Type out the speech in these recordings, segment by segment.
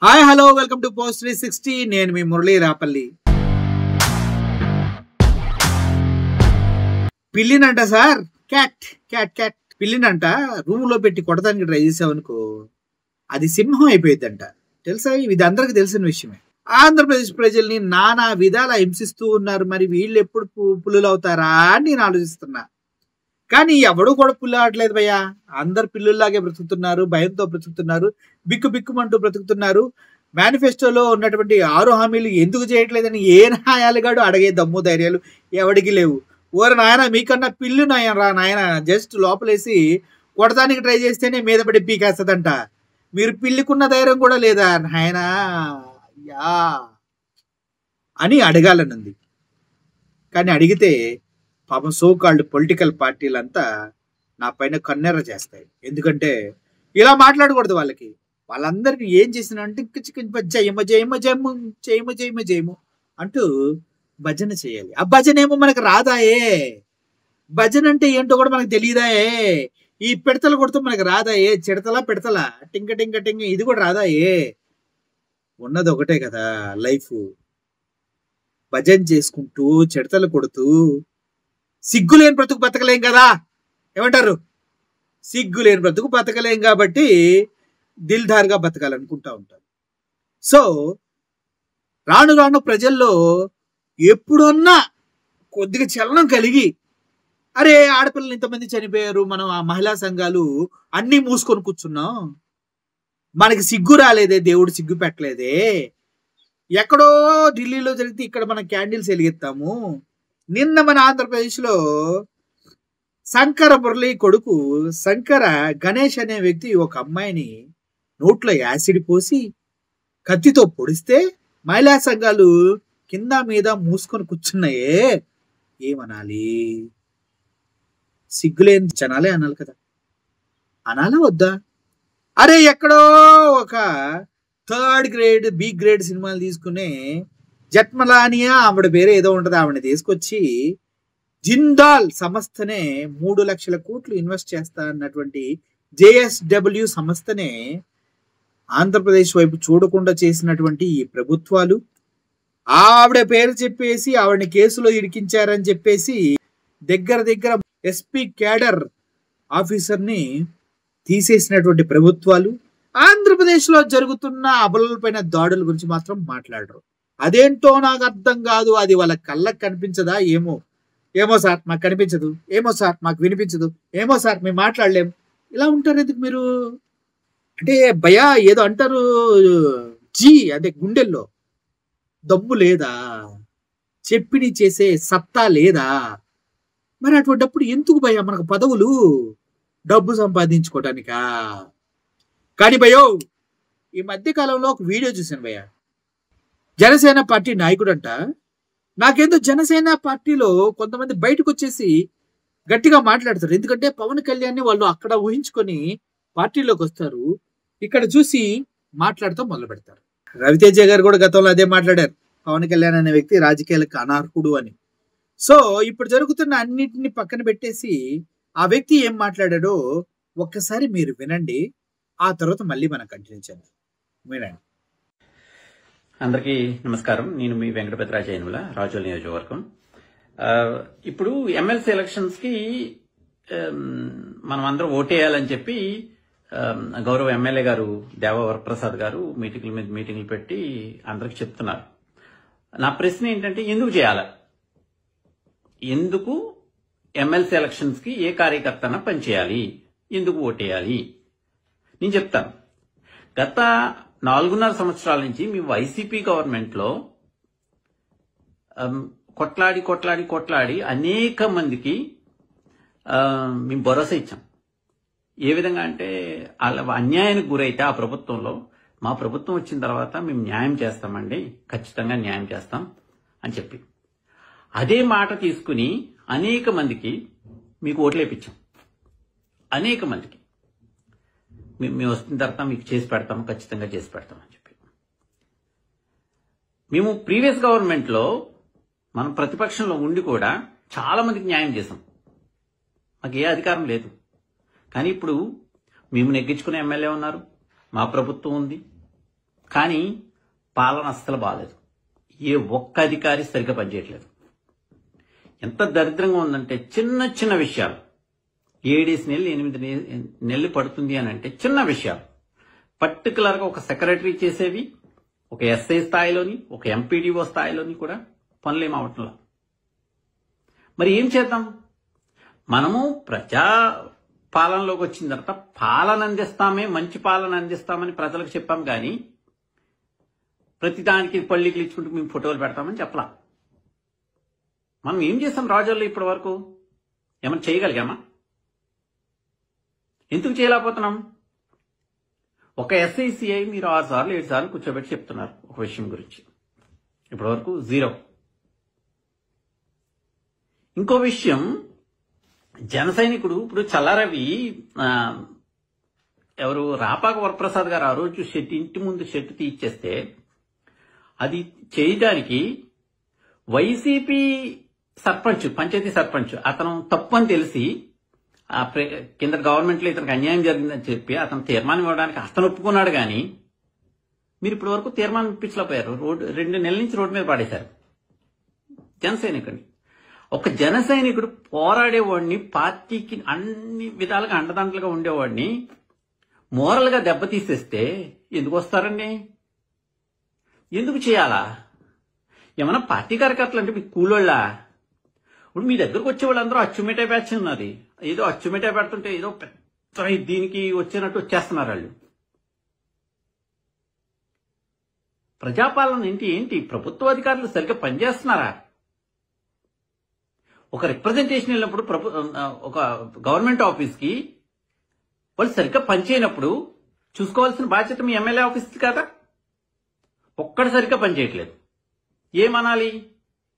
Hi hello welcome to post 360. నేను మీ మురళీ రాపల్లి. పిల్లినంట సార్, క్యాట్ క్యాట్ క్యాట్ పిల్లినంట రూమ్ లో పెట్టి కొట్టడానికి ట్రై చేసావనుకో అది సింహం అయిపోయిందంట. తెలుసా? ఇది అందరికి తెలిసిన విషయమే. ఆంధ్రప్రదేశ్ ప్రజల్ని నానా విధాలా హింసిస్తూ ఉన్నారు. మరి వీళ్ళు ఎప్పుడు పులులు అవుతారా అని నేను ఆలోచిస్తున్నా. కానీ ఎవడు కూడా పుల్లు అవట్లేదు భయ్యా. అందరు పిల్లుల్లాగే బ్రతుకుతున్నారు, భయంతో బ్రతుకుతున్నారు, బిక్కు బిక్కుమంటూ బ్రతుకుతున్నారు. మేనిఫెస్టోలో ఉన్నటువంటి 6 హామీలు ఎందుకు చేయట్లేదని ఏ న్యాయాలుగాడు అడిగే దమ్ము ధైర్యాలు ఎవడికి లేవు. ఓర నాయన, మీకన్నా పిల్లు నాయన రా నాయన, జస్ట్ లోపలేసి కొడటానికి ట్రై చేస్తేనే మీద పడి పీకేస్తుందంట. మీరు పిల్లికున్న ధైర్యం కూడా లేదా నాయనా యా అని అడగాలనుంది. కానీ అడిగితే పాపం సోకాల్డ్ పొలిటికల్ పార్టీలంతా నా పైన కన్నెర్ర చేస్తాయి. ఎందుకంటే ఇలా మాట్లాడకూడదు. వాళ్ళందరినీ ఏం చేసిన అంటే జయమ జయమ జయము జయమ జయమ జయము అంటూ భజన చేయాలి. ఆ భజన ఏమో మనకు రాదాయే. భజన అంటే ఏంటో కూడా మనకు తెలియదాయే. ఈ పిడతలు కొడుతూ మనకు రాదాయే. చిడతలా పిడతలా టింక టింక టింక ఇది కూడా రాదాయే. ఉన్నది ఒకటే కదా లైఫ్. భజన చేసుకుంటూ చిడతలు కొడుతూ సిగ్గులేని బ్రతుకు బతకలేం కదా. ఏమంటారు? సిగ్గులేని బ్రతుకు బతకలేం కాబట్టి దిల్దార్గా బతకాలనుకుంటా ఉంటారు. సో రాను రాను ప్రజల్లో ఎప్పుడన్నా కొద్దిగా చలనం కలిగి, అరే ఆడపిల్లలు ఇంతమంది చనిపోయారు, మనం ఆ మహిళా సంఘాలు అన్నీ మూసుకొని కూర్చున్నాం, మనకి సిగ్గు రాలేదే, దేవుడు సిగ్గు పెట్టలేదే, ఎక్కడో ఢిల్లీలో జరిగితే ఇక్కడ మనం క్యాండిల్స్ వెలిగిస్తాము. నిన్న మన ఆంధ్రప్రదేశ్లో శంకర మురళి కొడుకు శంకర గణేష్ అనే వ్యక్తి ఒక అమ్మాయిని నోట్లో యాసిడ్ పోసి కత్తితో పొడిస్తే మహిళా సంఘాలు కింద మీద మూసుకొని కూర్చున్నాయే. ఏమనాలి? సిగ్గులేని జనాలే అనాలి కదా. అనాలా వద్దా? అరే ఎక్కడో ఒక 3rd గ్రేడ్ B గ్రేడ్ సినిమాలు తీసుకునే జట్మలానియా ఆవిడ పేరు ఏదో ఉంటుంది, ఆవిడని తీసుకొచ్చి జిందాల్ సంస్థనే 3 లక్షల కోట్లు ఇన్వెస్ట్ చేస్తా అన్నటువంటి JSW సంస్థనే ఆంధ్రప్రదేశ్ వైపు చూడకుండా చేసినటువంటి ఈ ప్రభుత్వాలు, ఆవిడ పేరు చెప్పేసి ఆవిడని కేసులో ఇరికించారని చెప్పేసి దగ్గర SP క్యాడర్ ఆఫీసర్ని తీసేసినటువంటి ప్రభుత్వాలు ఆంధ్రప్రదేశ్లో జరుగుతున్న అబలపైన దాడుల గురించి మాత్రం మాట్లాడరు. అదేంటో నాకు అర్థం కాదు. అది వాళ్ళ కళ్ళకు కనిపించదా? ఏమో సార్ మాకు కనిపించదు, ఏమో సార్ మాకు వినిపించదు, ఏమో సార్ మేము మాట్లాడలేము. ఇలా ఉంటారు ఎందుకు మీరు? అంటే భయా ఏదో అంటారు, అంటే గుండెల్లో దమ్ము లేదా, చెప్పిని చేసే సత్తా లేదా? మరి అటువంటిప్పుడు ఎందుకు భయ్యా మనకు పదవులు? డబ్బు సంపాదించుకోవటానికా? కానీ భయో ఈ మధ్య కాలంలో ఒక వీడియో చూశాను భయ్యా. జనసేన పార్టీ నాయకుడు అంట. నాకేందో జనసేన పార్టీలో కొంతమంది బయటకు వచ్చేసి గట్టిగా మాట్లాడతారు. ఎందుకంటే పవన్ కళ్యాణ్ని వాళ్ళు అక్కడ ఊహించుకొని పార్టీలోకి వస్తారు, ఇక్కడ చూసి మాట్లాడటం మొదలు పెడతారు. రవితేజ గారు కూడా గతంలో అదే మాట్లాడారు, పవన్ కళ్యాణ్ అనే వ్యక్తి రాజకీయాలకు అనర్హుడు అని. సో ఇప్పుడు జరుగుతున్న అన్నిటిని పక్కన పెట్టేసి ఆ వ్యక్తి ఏం మాట్లాడాడో ఒక్కసారి మీరు వినండి. ఆ తర్వాత మళ్ళీ మనం కంటిన్యూ చేద్దాం. వినండి. అందరికీ నమస్కారం. నేను మీ వెంకటపతిరాజయనుల, రాజోల్ నియోజకవర్గం. ఇప్పుడు ఎమ్మెల్సీ ఎలక్షన్స్ కి మనం అందరం ఓటేయాలని చెప్పి గౌరవ ఎమ్మెల్యే గారు దేవా వరప్రసాద్ గారు మీటింగ్ల మీద మీటింగ్లు పెట్టి అందరికి చెప్తున్నారు. నా ప్రశ్న ఏంటంటే, ఎందుకు చేయాలి? ఎందుకు ఎమ్మెల్సీ ఎలక్షన్స్ కి ఏ కార్యకర్తన పనిచేయాలి? ఎందుకు ఓటేయాలి? నేను చెప్తాను. గత 4.5 సంవత్సరాల నుంచి మేము వైసీపీ గవర్నమెంట్ లో కొట్లాడి అనేక మందికి మేము భరోసా ఇచ్చాం. ఏ విధంగా అంటే, వాళ్ళ అన్యాయానికి గురైతే ఆ ప్రభుత్వంలో, మా ప్రభుత్వం వచ్చిన తర్వాత మేము న్యాయం చేస్తామండి, ఖచ్చితంగా న్యాయం చేస్తాం అని చెప్పి అదే మాట తీసుకుని అనేక మందికి మీకు ఓట్లేపించాం. అనేక మందికి మేము వస్తున్న తర్వాత మీకు చేసి పెడతాము, ఖచ్చితంగా చేసి పెడతాం అని చెప్పి. మేము ప్రీవియస్ గవర్నమెంట్ లో మనం ప్రతిపక్షంలో ఉండి కూడా చాలా మందికి న్యాయం చేసాం. మాకు ఏ అధికారం లేదు. కానీ ఇప్పుడు మేము నెగ్గించుకునే ఎమ్మెల్యే ఉన్నారు, మా ప్రభుత్వం ఉంది, కానీ పాలన అస్సలు బాగాలేదు. ఏ ఒక్క అధికారి సరిగ్గా పనిచేయట్లేదు. ఎంత దరిద్రంగా ఉందంటే చిన్న చిన్న విషయాలు 7 నెలలు 8 నెలలు పడుతుంది అని అంటే చిన్న విషయాలు పర్టికులర్గా ఒక సెక్రటరీ చేసేవి ఒక ఎస్ఐ స్థాయిలోని ఒక ఎంపీడీఓ స్థాయిలోని కూడా పనులేం అవట్లా. మరి ఏం చేద్దాం? మనము ప్రజా పాలనలోకి వచ్చిన తర్వాత పాలన అందిస్తామే, మంచి పాలన అందిస్తామని ప్రజలకు చెప్పాం. కానీ ప్రతిదానికి పళ్ళికి ఇచ్చుకుంటూ మేము ఫోటోలు పెడతామని చెప్పలా. మనం ఏం చేస్తాం రాజుల్లో ఇప్పటి వరకు? ఏమైనా చేయగలిగామా? ఎందుకు చేయలేకపోతున్నాం? ఒక ఎస్ఐసిఐ మీరు 6 సార్లు 7 సార్లు కూర్చోబెట్టి చెప్తున్నారు ఒక విషయం గురించి, ఇప్పటి వరకు 0. ఇంకో విషయం, జన సైనికుడు ఇప్పుడు చల్లారవి ఎవరు రాపాక వరప్రసాద్ గారు ఆ రోజు ఇంటి ముందు షెడ్ తీర్చేస్తే అది చేయడానికి వైసీపీ సర్పంచ్, పంచాయతీ సర్పంచ్ అతను తప్పు అని తెలిసి కింద గవర్నమెంట్లో ఇతనికి అన్యాయం జరిగిందని చెప్పి అతను తీర్మానం ఇవ్వడానికి అతను ఒప్పుకున్నాడు. కానీ మీరు ఇప్పటి వరకు తీర్మానం ఇప్పించలేకపోయారు. 2 నెలల నుంచి రోడ్డు మీద పాడేశారు జన సైనికుడిని. ఒక జన సైనికుడు పోరాడేవాడిని, పార్టీకి అన్ని విధాలుగా అండదండలుగా ఉండేవాడిని మోరల్గా దెబ్బతీసేస్తే ఎందుకు వస్తారండి? ఎందుకు చేయాలా? ఏమన్నా పార్టీ కార్యకర్తలు అంటే మీకు కూలోళ్ళా? ఇప్పుడు మీ దగ్గరకు వచ్చే వాళ్ళందరూ అచ్చుమిఠాయి బ్యాచ్ ఉన్నది. ఏదో అచ్చుమిఠాయి పెడుతుంటే ఏదో పెద్ద దీనికి వచ్చినట్టు వచ్చేస్తున్నారు వాళ్ళు. ప్రజాపాలన ఏంటి? ప్రభుత్వ అధికారులు సరిగ్గా పనిచేస్తున్నారా? ఒక రిప్రజెంటేషన్ వెళ్ళినప్పుడు ఒక గవర్నమెంట్ ఆఫీస్కి వాళ్ళు సరిగ్గా పనిచేయనప్పుడు చూసుకోవాల్సిన బాధ్యత మీ ఎమ్మెల్యే ఆఫీస్కి కదా. ఒక్కడు సరిగ్గా పనిచేయట్లేదు. ఏమనాలి?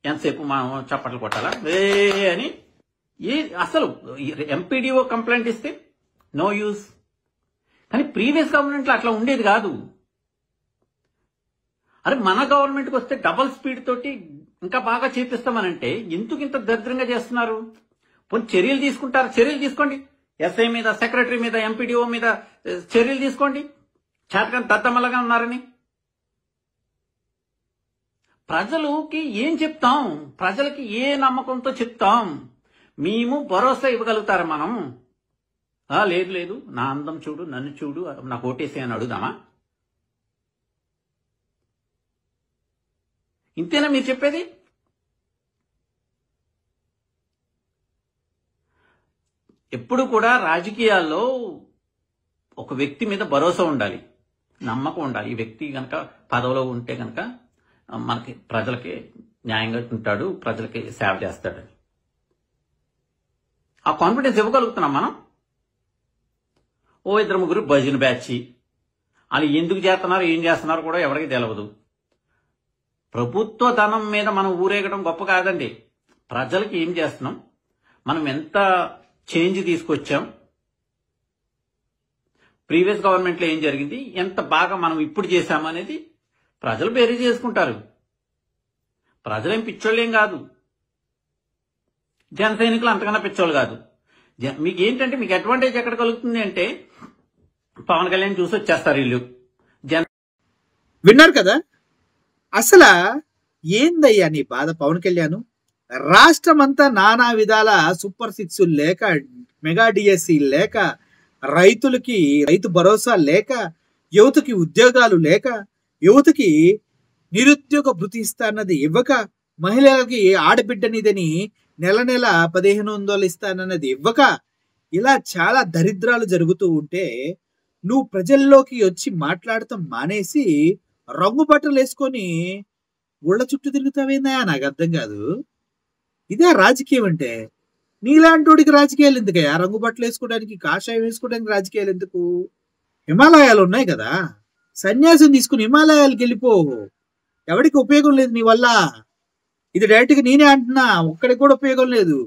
ఎంతసేపు మనం చప్పట్లు కొట్టాలా అని? అసలు ఎంపీడీఓ కంప్లైంట్ ఇస్తే నో యూస్. కానీ ప్రీవియస్ గవర్నమెంట్లో అట్లా ఉండేది కాదు. అరే మన గవర్నమెంట్కి వస్తే డబల్ స్పీడ్ తోటి ఇంకా బాగా చేపిస్తామనంటే ఎందుకు ఇంత దరిద్రంగా చేస్తున్నారు? పోనీ చర్యలు తీసుకుంటారు, చర్యలు తీసుకోండి. ఎస్ఐ మీద, సెక్రటరీ మీద, ఎంపీడీఓ మీద చర్యలు తీసుకోండి. చేతకాని దద్దమల్లగా ఉన్నారని ప్రజలకి ఏం చెప్తాం? ప్రజలకి ఏ నమ్మకంతో చెప్తాం? మేము భరోసా ఇవ్వగలుగుతారా మనం? లేదు నా అందం చూడు, నన్ను చూడు, నాకు ఓటేసే అని అడుగుదామా? ఇంతేనా మీరు చెప్పేది? ఎప్పుడు కూడా రాజకీయాల్లో ఒక వ్యక్తి మీద భరోసా ఉండాలి, నమ్మకం ఉండాలి. ఈ వ్యక్తి కనుక పదవిలో ఉంటే కనుక మనకి ప్రజలకి న్యాయంగా ఉంటాడు, ప్రజలకి సేవ చేస్తాడని ఆ కాన్ఫిడెన్స్ ఇవ్వగలుగుతున్నాం మనం. 2-3 భజన బ్యాచ్ వాళ్ళు ఎందుకు చేస్తున్నారు, ఏం చేస్తున్నారు కూడా ఎవరికి తెలియదు. ప్రభుత్వ ధనం మీద మనం ఊరేగడం గొప్ప కాదండి. ప్రజలకి ఏం చేస్తున్నాం, మనం ఎంత చేంజ్ తీసుకొచ్చాం, ప్రీవియస్ గవర్నమెంట్లో ఏం జరిగింది, ఎంత బాగా మనం ఇప్పుడు చేశామనేది ప్రజలు బేరీ చేసుకుంటారు. ప్రజలేం పిచ్చోళ్ళేం కాదు, జన సైనికులు అంతకన్నా పిచ్చోళ్ళు కాదు. మీకు ఏంటంటే మీకు అడ్వాంటేజ్ ఎక్కడ కలుగుతుంది అంటే పవన్ కళ్యాణ్ చూసి వచ్చేస్తారు వీళ్ళు. విన్నారు కదా? అసలు ఏందయ్యా నీ బాధ పవన్ కళ్యాణ్? రాష్ట్రం అంతా నానా విధాల సూపర్ 6 లేక, మెగా డిఎస్సి లేక, రైతులకి రైతు భరోసా లేక, యువతకి ఉద్యోగాలు లేక, యువతకి నిరుద్యోగ భృతి ఇస్తానన్నది ఇవ్వక, మహిళలకి ఆడబిడ్డనిదని నెల 1500 ఇస్తానన్నది ఇవ్వక, ఇలా చాలా దరిద్రాలు జరుగుతూ ఉంటే నువ్వు ప్రజల్లోకి వచ్చి మాట్లాడటం మానేసి రంగు బట్టలు వేసుకొని ఊళ్ళ చుట్టూ తిరుగుతావేందా? నాకు అర్థం కాదు. ఇదే రాజకీయం అంటే? నీలాంటోడికి రాజకీయాలు ఎందుకయ్యా? రంగు బట్టలు వేసుకోవడానికి, కాషాయం వేసుకోవడానికి రాజకీయాలు ఎందుకు? హిమాలయాలు ఉన్నాయి కదా, సన్యాసం తీసుకుని హిమాలయాలకు వెళ్ళిపో. ఎవరికి ఉపయోగం లేదు నీ వల్ల. ఇది డైరెక్ట్గా నేనే అంటున్నా, ఒక్కడికి కూడా ఉపయోగం లేదు.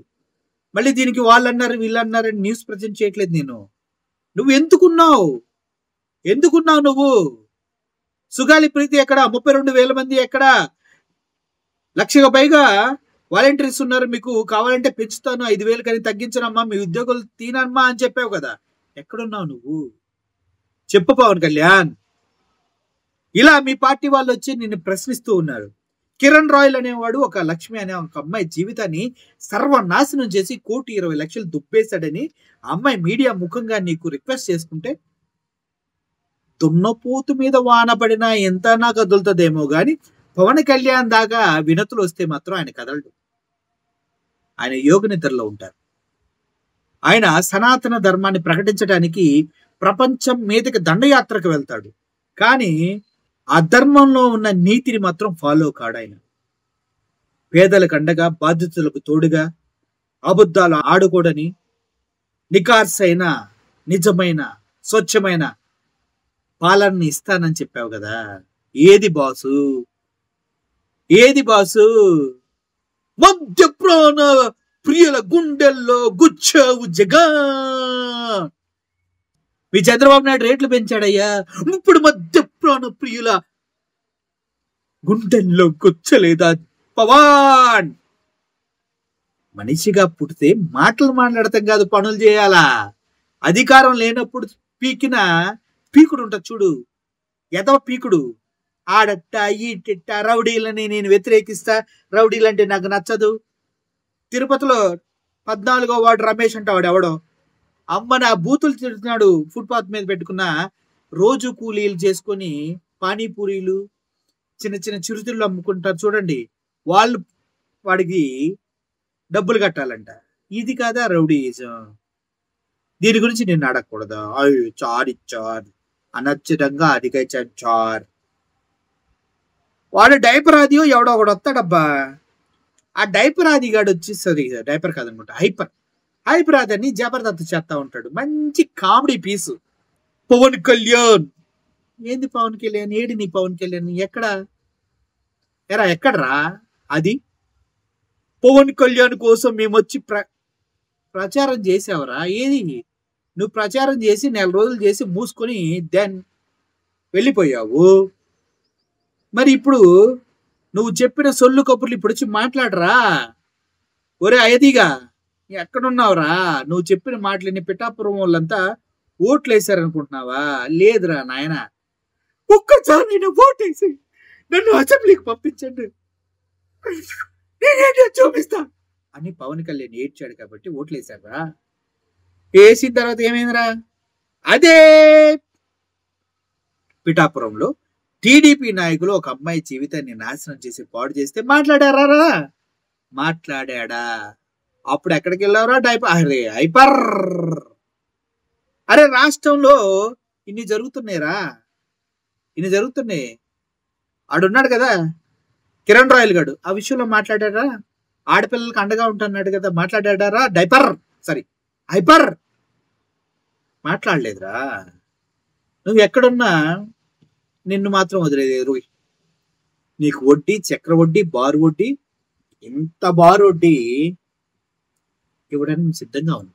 మళ్ళీ దీనికి వాళ్ళు అన్నారు వీళ్ళు అన్నారని న్యూస్ ప్రజెంట్ చేయట్లేదు నేను. నువ్వు ఎందుకున్నావు నువ్వు? సుగాలి ప్రీతి ఎక్కడ? 32,000 మంది ఎక్కడ? 1,00,000కు పైగా వాలంటీర్స్ ఉన్నారు. మీకు కావాలంటే పెంచుతాను, 5,000 కానీ తగ్గించనమ్మా, మీ ఉద్యోగులు తీనమ్మా అని చెప్పావు కదా. ఎక్కడున్నావు నువ్వు? చెప్పు పవన్ కళ్యాణ్. ఇలా మీ పార్టీ వాళ్ళు వచ్చి నిన్ను ప్రశ్నిస్తూ ఉన్నారు. కిరణ్ రాయల్ అనేవాడు ఒక లక్ష్మి అనే ఒక అమ్మాయి జీవితాన్ని సర్వనాశనం చేసి 1,20,00,000 దుబ్బేశాడని అమ్మాయి మీడియా ముఖంగా నీకు రిక్వెస్ట్ చేసుకుంటే దున్నపోతు మీద వాన పడినా ఎంతనా కదులుతుందేమో గాని పవన్ కళ్యాణ్ దాకా వినతులు వస్తే మాత్రం ఆయన కదలడు. ఆయన యోగ నిద్రలో ఉంటారు. ఆయన సనాతన ధర్మాన్ని ప్రకటించడానికి ప్రపంచం మీదకి దండయాత్రకు వెళ్తాడు. కానీ ఆ ధర్మంలో ఉన్న నీతిని మాత్రం ఫాలో కాడు. ఆయన పేదలకు అండగా, బాధితులకు తోడుగా, అబద్ధాలు ఆడుకోడని నికార్సైన నిజమైన స్వచ్ఛమైన పాలనని ఇస్తానని చెప్పావు కదా. ఏది బాసు? ఏది బాసు? మధ్య ప్రాణ ప్రియుల గుండెల్లో గుచ్చావు జగన్. మీ చంద్రబాబు నాయుడు రేట్లు పెంచాడయ్యా, ఇప్పుడు మధ్య ప్రాణ ప్రియుల గుండెల్లో గుచ్చలేదా పవన్? మనిషిగా పుడితే మాటలు మాట్లాడతాం కాదు, పనులు చేయాలా. అధికారం లేనప్పుడు పీకిన పీకుడు ఉంటుంది చూడు, ఎదవ పీకుడు. ఆడట్ట ఈటిట్ట రౌడీలని నేను వ్యతిరేకిస్తా, రౌడీలంటే నాకు నచ్చదు. తిరుపతిలో 14వ వార్డు రమేష్ అంటే వాడు ఎవడో అమ్మని ఆ బూతులు తిడుతున్నాడు. ఫుట్పాత్ మీద పెట్టుకున్న రోజు కూలీలు చేసుకొని పానీపూరీలు చిన్న చిన్న చిరుతిళ్ళు అమ్ముకుంటారు చూడండి, వాళ్ళు వాడికి డబ్బులు కట్టాలంట. ఇది కాదా రౌడీయిజం? దీని గురించి నేను అడగకూడదు. అయ్యో చార్ ఇచ్చార్ అనచ్చటంగా అడిగారు చార్. వాడు డైపర్ ఆదియో ఎవడో ఒకడు వస్తాడబ్బా. ఆ డైపర్ ఆదిగాడు వచ్చేసరి డైపర్ కాదనుకుంటా, హైపర్ ఆదని జబర్దస్త్ చేస్తా ఉంటాడు. మంచి కామెడీ పీసు. పవన్ కళ్యాణ్ ఏంది పవన్ కళ్యాణ్? ఏడి నీ పవన్ కళ్యాణ్? ఎక్కడా ఎరా ఎక్కడరా? అది పవన్ కళ్యాణ్ కోసం మేము వచ్చి ప్రచారం చేసావరా? ఏది నువ్వు ప్రచారం చేసి 4 రోజులు చేసి మూసుకొని దెన్ వెళ్ళిపోయావు. మరి ఇప్పుడు నువ్వు చెప్పిన సొల్లు కబుర్లు ఇప్పుడు వచ్చి మాట్లాడరా? ఒరే అయదిగా ఎక్కడున్నావురా? నువ్వు చెప్పిన మాటలని పిఠాపురం వాళ్ళంతా ఓట్లు వేసారనుకుంటున్నావా? లేదురా నాయన, ఒక్కసారి నేను ఓటేసి నన్ను అసెంబ్లీకి పంపించండి, నేనేంటో చూపిస్తా అని పవన్ కళ్యాణ్ ఏడ్చాడు కాబట్టి ఓట్లు వేసారా? వేసిన తర్వాత ఏమైందిరా? అదే పిఠాపురంలో టీడీపీ నాయకులు ఒక అమ్మాయి జీవితాన్ని నాశనం చేసి పాడు చేస్తే మాట్లాడారా? మాట్లాడా? అప్పుడు ఎక్కడికి వెళ్ళారా? అరే హైపర్. అరే రాష్ట్రంలో ఇన్ని జరుగుతున్నాయిరా, ఇన్ని జరుగుతున్నాయి. ఆడున్నాడు కదా కిరణ్ రాయల్ గాడు, ఆ విషయంలో మాట్లాడారా? ఆడపిల్లలకు అండగా ఉంటున్నాడు కదా, మాట్లాడారా? హైపర్ మాట్లాడలేదురా. నువ్వు ఎక్కడున్నా నిన్ను మాత్రం వదిలేదు రోయ్. నీకు వడ్డీ, చక్ర వడ్డీ, బారు వడ్డీ, ఇంత బారు వడ్డీ ఇవ్వడానికి సిద్ధంగా ఉంది.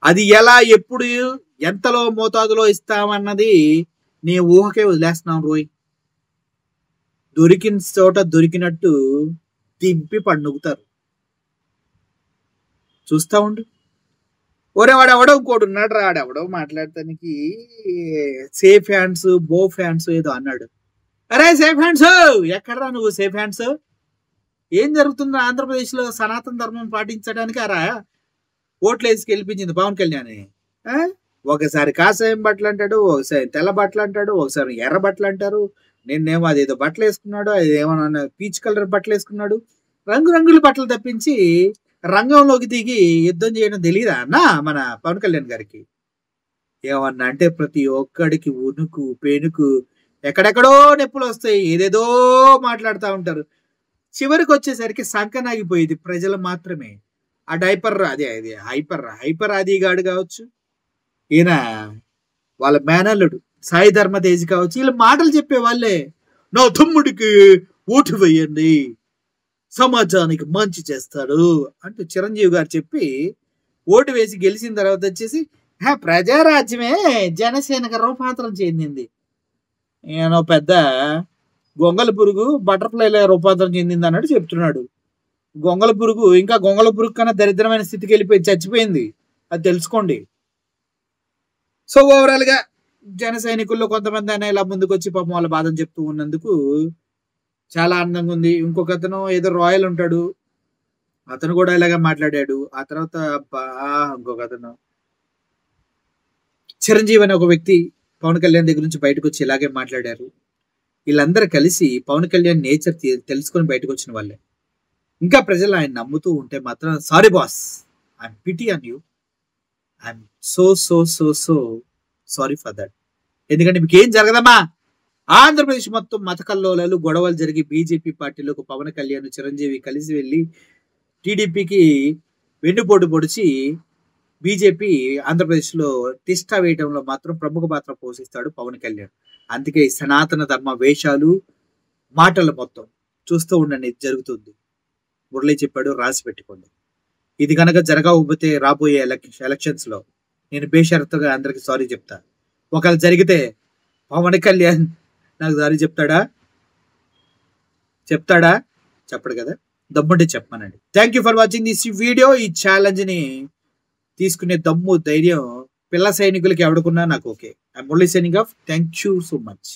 అది ఎలా, ఎప్పుడు, ఎంతలో మోతాదులో ఇస్తామన్నది నీ ఊహకే వదిలేస్తున్నాం రోయ్. దొరికిన చోట దొరికినట్టు దింపి పండుగుతారు, చూస్తా ఉండు. ఒరే వాడు ఎవడో ఇంకోటి ఉన్నాడు రా, ఆడెవడో మాట్లాడటానికి సేఫ్ హ్యాండ్స్ బో ఫ్యాన్స్ ఏదో అన్నాడు. అరే సేఫ్ హ్యాండ్స్ ఎక్కడరా నువ్వు? సేఫ్ హ్యాండ్స్ ఏం జరుగుతుందో ఆంధ్రప్రదేశ్ లో సనాతన ధర్మం పాటించడానికి అరా ఓట్లు వేసి గెలిపించింది పవన్ కళ్యాణ్. ఒకసారి కాషాయం బట్టలు అంటాడు, ఒకసారి తెల్ల బట్టలు అంటాడు, ఒకసారి ఎర్ర బట్టలు అంటారు. నిన్నేమో అదేదో బట్టలు వేసుకున్నాడు, అదేమన్నా పీచ్ కలర్ బట్టలు వేసుకున్నాడు. రంగురంగుల బట్టలు తప్పించి రంగంలోకి దిగి యుద్ధం చేయడం తెలియదా అన్న మన పవన్ కళ్యాణ్ గారికి? ఏమన్నా అంటే ప్రతి ఒక్కడికి ఉనుకు పెనుకు ఎక్కడెక్కడో నొప్పులు వస్తాయి, ఏదేదో మాట్లాడుతూ ఉంటారు. చివరికి వచ్చేసరికి సంకనాగిపోయేది ప్రజలు మాత్రమే. ఆ డైపర్ అదే హైపర్ ఆదిగాడు కావచ్చు, ఈయన వాళ్ళ మేనల్లుడు సాయి ధర్మ తేజ్ కావచ్చు, వీళ్ళు మాటలు చెప్పే వాళ్ళే. నా తమ్ముడికి ఓటు వేయండి, సమాజానికి మంచి చేస్తాడు అంటూ చిరంజీవి గారు చెప్పి ఓటు వేసి గెలిచిన తర్వాత వచ్చేసి ప్రజారాజ్యమే జనసేనకు రూపాంతరం చెందింది. నేను పెద్ద గొంగల పురుగు బటర్ఫ్లైల రూపాంతరం చెందింది అన్నట్టు చెప్తున్నాడు. గొంగల పురుగు ఇంకా గొంగల పురుగు కన్నా దరిద్రమైన స్థితికి వెళ్ళిపోయి చచ్చిపోయింది, అది తెలుసుకోండి. సో ఓవరాల్ గా జన సైనికుల్లో కొంతమంది అయినా ఇలా ముందుకు వచ్చి పాపం వాళ్ళ బాధను చెప్తూ ఉన్నందుకు చాలా ఆనందంగా ఉంది. ఇంకొక అతను ఏదో రాయల్ ఉంటాడు, అతను కూడా ఇలాగే మాట్లాడాడు. ఆ తర్వాత ఇంకొక అతను చిరంజీవి అనే ఒక వ్యక్తి పవన్ కళ్యాణ్ దగ్గర నుంచి బయటకు వచ్చి ఇలాగే మాట్లాడారు. వీళ్ళందరూ కలిసి పవన్ కళ్యాణ్ నేచర్ తెలుసుకొని బయటకు వచ్చిన వాళ్ళే. ఇంకా ప్రజలు ఆయన నమ్ముతూ ఉంటే మాత్రం sorry boss, I'm pity on you, I'm so so so so sorry for that. ఎందుకంటే మీకు ఏం జరగదమ్మా. ఆంధ్రప్రదేశ్ మొత్తం మత కల్లోలాలు గొడవలు జరిగి బీజేపీ పార్టీలోకి పవన్ కళ్యాణ్ చిరంజీవి కలిసి వెళ్ళి టీడీపీకి వెన్నుపోటు పొడిచి బీజేపీ ఆంధ్రప్రదేశ్లో తిష్ట వేయడంలో మాత్రం ప్రముఖ పాత్ర పోషిస్తాడు పవన్ కళ్యాణ్. అందుకే సనాతన ధర్మ వేషాలు మాటలు మొత్తం చూస్తూ ఉండండి, జరుగుతుంది. మురళి చెప్పాడు, రాసి పెట్టుకోండి. ఇది కనుక జరగకపోతే రాబోయే ఎలక్షన్స్ లో నేను బేషరతుగా అందరికి సారీ చెప్తా. ఒకవేళ జరిగితే పవన్ కళ్యాణ్ నాకు సారీ చెప్తాడా? చెప్పడు కదా. దమ్ముంటే చెప్పమనండి. Thank you for watching this video. ఈ ఛాలెంజ్ ని తీసుకునే దమ్ము ధైర్యం పిల్ల సైనికులకి ఎవడుకున్నా నాకు okay. I Murali signing off. Thank you so much.